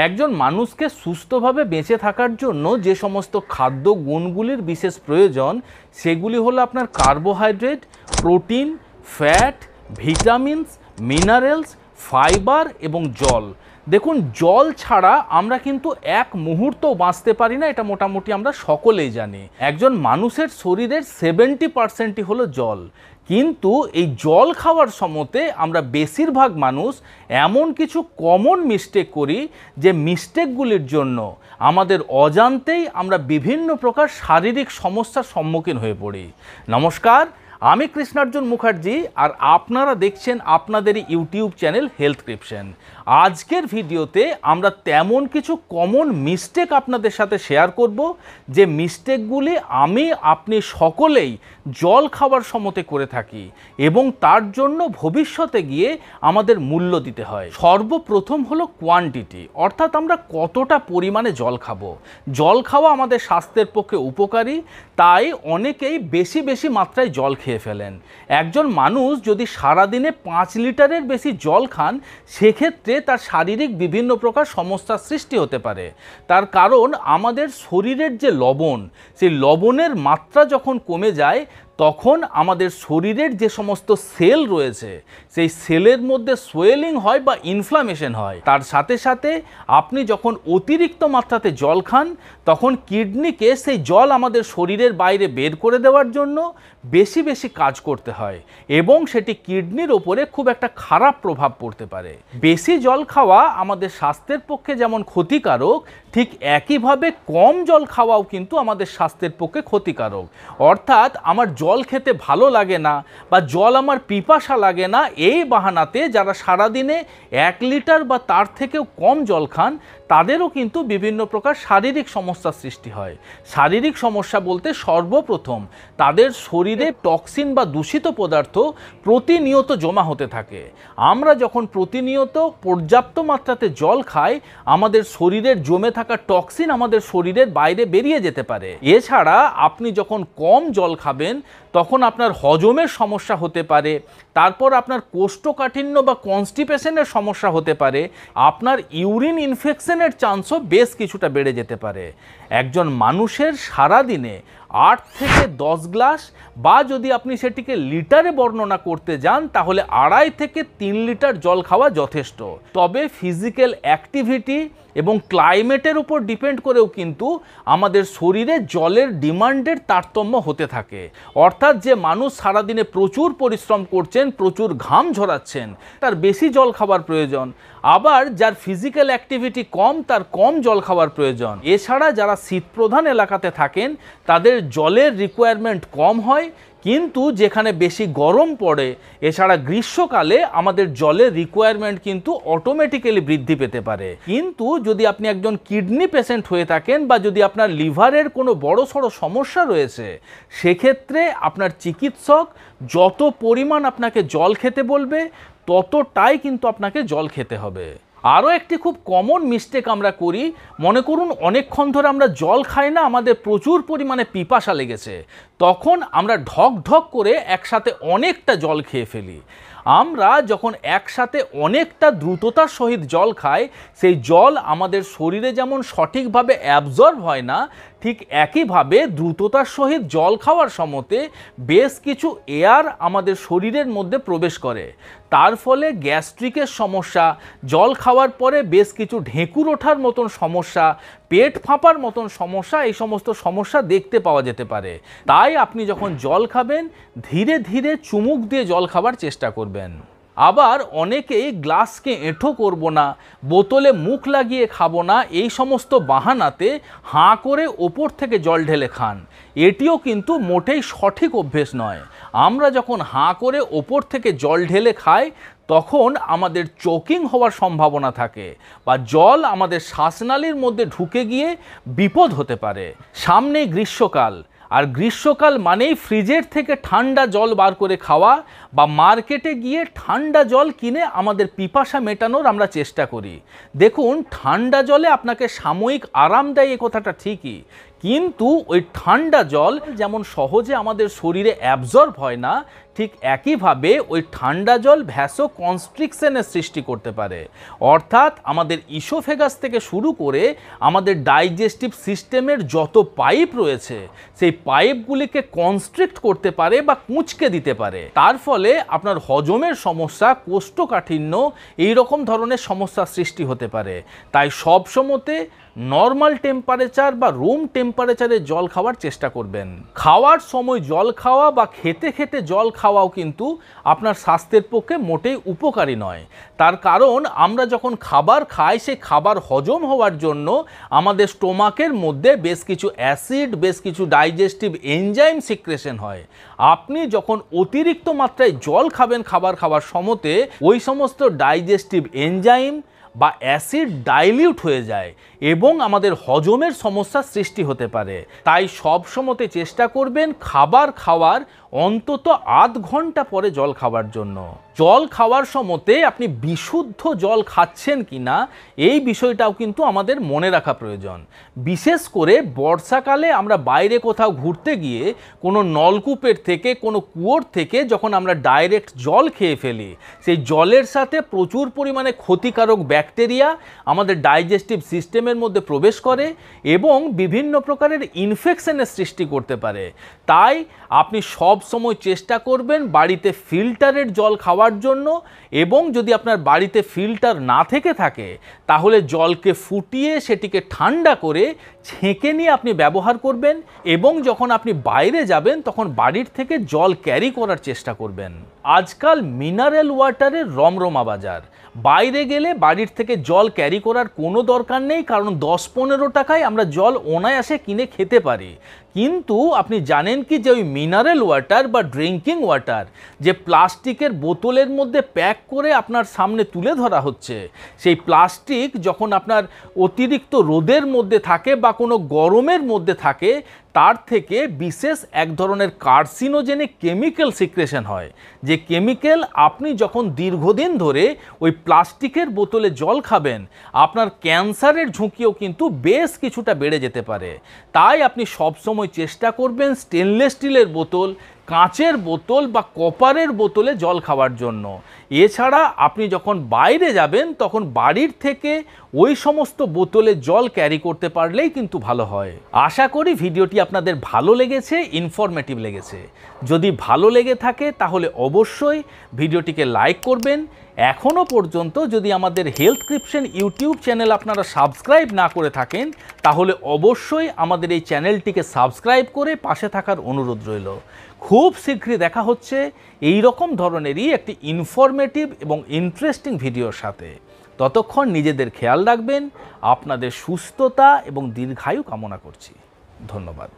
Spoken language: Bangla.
একজন মানুষকে সুস্থভাবে বেঁচে থাকার জন্য যে সমস্ত খাদ্য গুণগুলির বিশেষ প্রয়োজন সেগুলি হলো আপনার carbohydrate, protein, fat, vitamins, minerals, fibre এবং জল। দেখুন, জল ছাড়া আমরা কিন্তু এক মুহূর্তও বাঁচতে পারি না, এটা মোটামুটি আমরা সকলেই জানি। একজন মানুষের শরীরের 70% হলো জল। কিন্তু এই জল খাওয়ার সময়তে আমরা বেশিরভাগ মানুষ এমন কিছু কমন মিস্টেক করি যে মিস্টেকগুলির জন্য আমাদের অজান্তেই আমরা বিভিন্ন প্রকার শারীরিক সমস্যার সম্মুখীন হয়ে পড়ি। নমস্কার, আমি কৃষ্ণার্জুন মুখার্জি আর আপনারা দেখছেন আপনাদেরই ইউটিউব চ্যানেল হেলথক্রিপশন। আজকের ভিডিওতে আমরা তেমন কিছু কমন মিস্টেক আপনাদের সাথে শেয়ার করব যে মিস্টেকগুলি আপনি সকলেই জল খাওয়ার সময়তে করে থাকি এবং তার জন্য ভবিষ্যতে গিয়ে আমাদের মূল্য দিতে হয়। সর্বপ্রথম হলো কোয়ান্টিটি, অর্থাৎ আমরা কতটা পরিমাণে জল খাবো। জল খাওয়া আমাদের স্বাস্থ্যের পক্ষে উপকারী, তাই অনেকেই বেশি বেশি মাত্রায় জল খেয়ে ফেলেন। একজন মানুষ যদি সারাদিনে 5 লিটারের বেশি জল খান, সেক্ষেত্রে তার শারীরিক বিভিন্ন প্রকার সমস্যার সৃষ্টি হতে পারে। তার কারণ আমাদের শরীরের যে লবণ, সেই লবণের মাত্রা যখন কমে যায় তখন আমাদের শরীরের যে সমস্ত সেল রয়েছে সেই সেলের মধ্যে সোয়েলিং হয় বা ইনফ্লামেশন হয়। তার সাথে সাথে আপনি যখন অতিরিক্ত মাত্রাতে জল খান তখন কিডনিকে সেই জল আমাদের শরীরের বাইরে বের করে দেওয়ার জন্য বেশি বেশি কাজ করতে হয় এবং সেটি কিডনির ওপরে খুব একটা খারাপ প্রভাব পড়তে পারে। বেশি জল খাওয়া আমাদের স্বাস্থ্যের পক্ষে যেমন ক্ষতিকারক, ঠিক একইভাবে কম জল খাওয়াও কিন্তু আমাদের স্বাস্থ্যের পক্ষে ক্ষতিকারক। অর্থাৎ আমার জল খেতে ভালো লাগে না বা জল আমার পিপাসা লাগে না, এই বাহানাতে যারা সারাদিনে 1 লিটার বা তার থেকেও কম জল খান তাদেরও কিন্তু বিভিন্ন প্রকার শারীরিক সমস্যার সৃষ্টি হয়। শারীরিক সমস্যা বলতে সর্বপ্রথম তাদের শরীরে টক্সিন বা দূষিত পদার্থ প্রতিনিয়ত জমা হতে থাকে। আমরা যখন প্রতিনিয়ত পর্যাপ্ত মাত্রাতে জল খাই আমাদের শরীরের জমে থাকা টক্সিন আমাদের শরীরের বাইরে বেরিয়ে যেতে পারে। এছাড়া আপনি যখন কম জল খাবেন তখন আপনার হজমের সমস্যা হতে পারে, তারপর আপনার কোষ্ঠকাঠিন্য বা কনস্টিপেশনের সমস্যা হতে পারে, আপনার ইউরিন ইনফেকশনের চান্সও বেশ কিছুটা বেড়ে যেতে পারে। একজন মানুষের সারাদিনে 8 থেকে 10 গ্লাস বা যদি আপনি সেটিকে লিটারে বর্ণনা করতে যান তাহলে 2.5 থেকে 3 লিটার জল খাওয়া যথেষ্ট। তবে ফিজিক্যাল অ্যাক্টিভিটি এবং ক্লাইমেটের উপর ডিপেন্ড করেও কিন্তু আমাদের শরীরে জলের ডিমান্ডের তারতম্য হতে থাকে। অর্থাৎ যে মানুষ সারাদিনে প্রচুর পরিশ্রম করছেন, প্রচুর ঘাম ঝরাচ্ছেন, তার বেশি জল খাবার প্রয়োজন। আবার যার ফিজিক্যাল অ্যাক্টিভিটি কম তার কম জল খাওয়ার প্রয়োজন। এছাড়া যারা শীতপ্রধান এলাকাতে থাকেন তাদের জলের রিকোয়ারমেন্ট কম হয়, কিন্তু যেখানে বেশি গরম পড়ে এছাড়া গ্রীষ্মকালে আমাদের জলের রিকোয়ারমেন্ট কিন্তু অটোমেটিক্যালি বৃদ্ধি পেতে পারে। কিন্তু যদি আপনি একজন কিডনি পেশেন্ট হয়ে থাকেন বা যদি আপনার লিভারের কোনো বড়সড় সমস্যা রয়েছে, সেক্ষেত্রে আপনার চিকিৎসক যত পরিমাণ আপনাকে জল খেতে বলবে ততটাই কিন্তু আপনাকে জল খেতে হবে। আরও একটি খুব কমন মিস্টেক আমরা করি, মনে করুন অনেকক্ষণ ধরে আমরা জল খাই না, আমাদের প্রচুর পরিমাণে পিপাসা লেগেছে, তখন আমরা ঢক ঢক করে একসাথে অনেকটা জল খেয়ে ফেলি। আমরা যখন একসাথে অনেকটা দ্রুততার সহিত জল খাই সেই জল আমাদের শরীরে যেমন সঠিকভাবে অ্যাবজর্ব হয় না, ঠিক একইভাবে দ্রুততার সহিত জল খাওয়ার সময়তে বেশ কিছু এয়ার আমাদের শরীরের মধ্যে প্রবেশ করে। তার ফলে গ্যাস্ট্রিকের সমস্যা, জল খাওয়ার পরে বেশ কিছু ঢেঁকুর ওঠার মতন সমস্যা, পেট ফাঁপার মতন সমস্যা, এই সমস্ত সমস্যা দেখতে পাওয়া যেতে পারে। তাই আপনি যখন জল খাবেন ধীরে ধীরে চুমুক দিয়ে জল খাবার চেষ্টা করবেন। আবার অনেকেই গ্লাসকে এঁঠো করব না, বোতলে মুখ লাগিয়ে খাবো না, এই সমস্ত বাহানাতে হাঁ করে ওপর থেকে জল ঢেলে খান। এটিও কিন্তু মোটেই সঠিক অভ্যেস নয়। আমরা যখন হাঁ করে ওপর থেকে জল ঢেলে খাই তখন আমাদের চোকিং হওয়ার সম্ভাবনা থাকে বা জল আমাদের শ্বাসনালীর মধ্যে ঢুকে গিয়ে বিপদ হতে পারে। সামনে গ্রীষ্মকাল, আর গ্রীষ্মকাল মানেই ফ্রিজের থেকে ঠান্ডা জল বার করে খাওয়া বা মার্কেটে গিয়ে ঠান্ডা জল কিনে আমাদের পিপাসা মেটানোর আমরা চেষ্টা করি। দেখুন, ঠান্ডা জলে আপনাকে সাময়িক আরাম দেয় এ কথাটা ঠিকই, কিন্তু ওই ঠান্ডা জল যেমন সহজে আমাদের শরীরে অ্যাবজর্ব হয় না, ঠিক একইভাবে ওই ঠান্ডা জল ভ্যাসো কনস্ট্রিকশনের সৃষ্টি করতে পারে। অর্থাৎ আমাদের ইসোফেগাস থেকে শুরু করে আমাদের ডাইজেস্টিভ সিস্টেমের যত পাইপ রয়েছে সেই পাইপগুলিকে কনস্ট্রিক্ট করতে পারে বা কুঁচকে দিতে পারে। তার ফলে আপনার হজমের সমস্যা, কোষ্ঠকাঠিন্য এই রকম ধরনের সমস্যার সৃষ্টি হতে পারে। তাই সব সময়তে নর্মাল টেম্পারেচার বা রুম টেম্পারেচারে জল খাওয়ার চেষ্টা করবেন। খাওয়ার সময় জল খাওয়া বা খেতে খেতে জল খাওয়াও কিন্তু আপনার স্বাস্থ্যের পক্ষে মোটেই উপকারী নয়। তার কারণ আমরা যখন খাবার খাই সেই খাবার হজম হওয়ার জন্য আমাদের স্টোমাকের মধ্যে বেশ কিছু অ্যাসিড, বেশ কিছু ডাইজেস্টিভ এনজাইম সিক্রেশন হয়। আপনি যখন অতিরিক্ত মাত্রায় জল খাবেন খাবার খাওয়ার সময়তে, ওই সমস্ত ডাইজেস্টিভ এনজাইম বা অ্যাসিড ডাইলিউট হয়ে যায় এবং আমাদের হজমের সমস্যার সৃষ্টি হতে পারে। তাই সব সময়তে চেষ্টা করবেন খাবার খাওয়ার অন্তত আধ ঘন্টা পরে জল খাওয়ার জন্য। জল খাওয়ার সময়তে আপনি বিশুদ্ধ জল খাচ্ছেন কিনা এই বিষয়টাও কিন্তু আমাদের মনে রাখা প্রয়োজন। বিশেষ করে বর্ষাকালে আমরা বাইরে কোথাও ঘুরতে গিয়ে কোনো নলকূপের থেকে, কোনো কুয়োর থেকে যখন আমরা ডাইরেক্ট জল খেয়ে ফেলি, সেই জলের সাথে প্রচুর পরিমাণে ক্ষতিকারক ব্যাকটেরিয়া আমাদের ডাইজেস্টিভ সিস্টেমের মধ্যে প্রবেশ করে এবং বিভিন্ন প্রকারের ইনফেকশনের সৃষ্টি করতে পারে। তাই আপনি সব সময় চেষ্টা করবেন বাড়িতে ফিল্টারের জল খাওয়ার জন্য, এবং যদি আপনার বাড়িতে ফিল্টার না থেকে থাকে তাহলে জলকে ফুটিয়ে সেটিকে ঠান্ডা করে ছেঁকে নিয়ে আপনি ব্যবহার করবেন। এবং যখন আপনি বাইরে যাবেন তখন বাড়ির থেকে জল ক্যারি করার চেষ্টা করবেন। আজকাল মিনারেল ওয়াটারের রমরমা বাজার। বাইরে গেলে বাড়ির থেকে জল ক্যারি করার কোনো দরকার নেই, কারণ 10-15 টাকায় আমরা জল অনায়াসে কিনে খেতে পারি। কিন্তু আপনি জানেন কি যে ওই মিনারেল ওয়াটার বা ড্রিঙ্কিং ওয়াটার যে প্লাস্টিকের বোতলের মধ্যে প্যাক করে আপনার সামনে তুলে ধরা হচ্ছে, সেই প্লাস্টিক যখন আপনার অতিরিক্ত রোদের মধ্যে থাকে বা কোনো গরমের মধ্যে থাকে, তার থেকে বিশেষ এক ধরনের কার্সিনোজেনিক কেমিক্যাল সিক্রেশন হয়, যে কেমিক্যাল আপনি যখন দীর্ঘদিন ধরে ওই প্লাস্টিকের বোতলে জল খাবেন আপনার ক্যান্সারের ঝুঁকিও কিন্তু বেশ কিছুটা বেড়ে যেতে পারে। তাই আপনি সবসময় চেষ্টা করবেন স্টেনলেস স্টিলের বোতল, কাঁচের বোতল বা কপারের বোতলে জল খাওয়ার জন্য। এছাড়া আপনি যখন বাইরে যাবেন তখন বাড়ির থেকে ওই সমস্ত বোতলে জল ক্যারি করতে পারলেই কিন্তু ভালো হয়। আশা করি ভিডিওটি আপনাদের ভালো লেগেছে, ইনফরমেটিভ লেগেছে। যদি ভালো লেগে থাকে তাহলে অবশ্যই ভিডিওটিকে লাইক করবেন। এখনও পর্যন্ত যদি আমাদের হেলথক্রিপশন ইউটিউব চ্যানেল আপনারা সাবস্ক্রাইব না করে থাকেন তাহলে অবশ্যই আমাদের এই চ্যানেলটিকে সাবস্ক্রাইব করে পাশে থাকার অনুরোধ রইল। খুব শীঘ্রই দেখা হচ্ছে এই রকম ধরনেরই একটি ইনফরমেটিভ এবং ইন্টারেস্টিং ভিডিওর সাথে। ততক্ষণ নিজেদের খেয়াল রাখবেন। আপনাদের সুস্থতা এবং দীর্ঘায়ু কামনা করছি। ধন্যবাদ।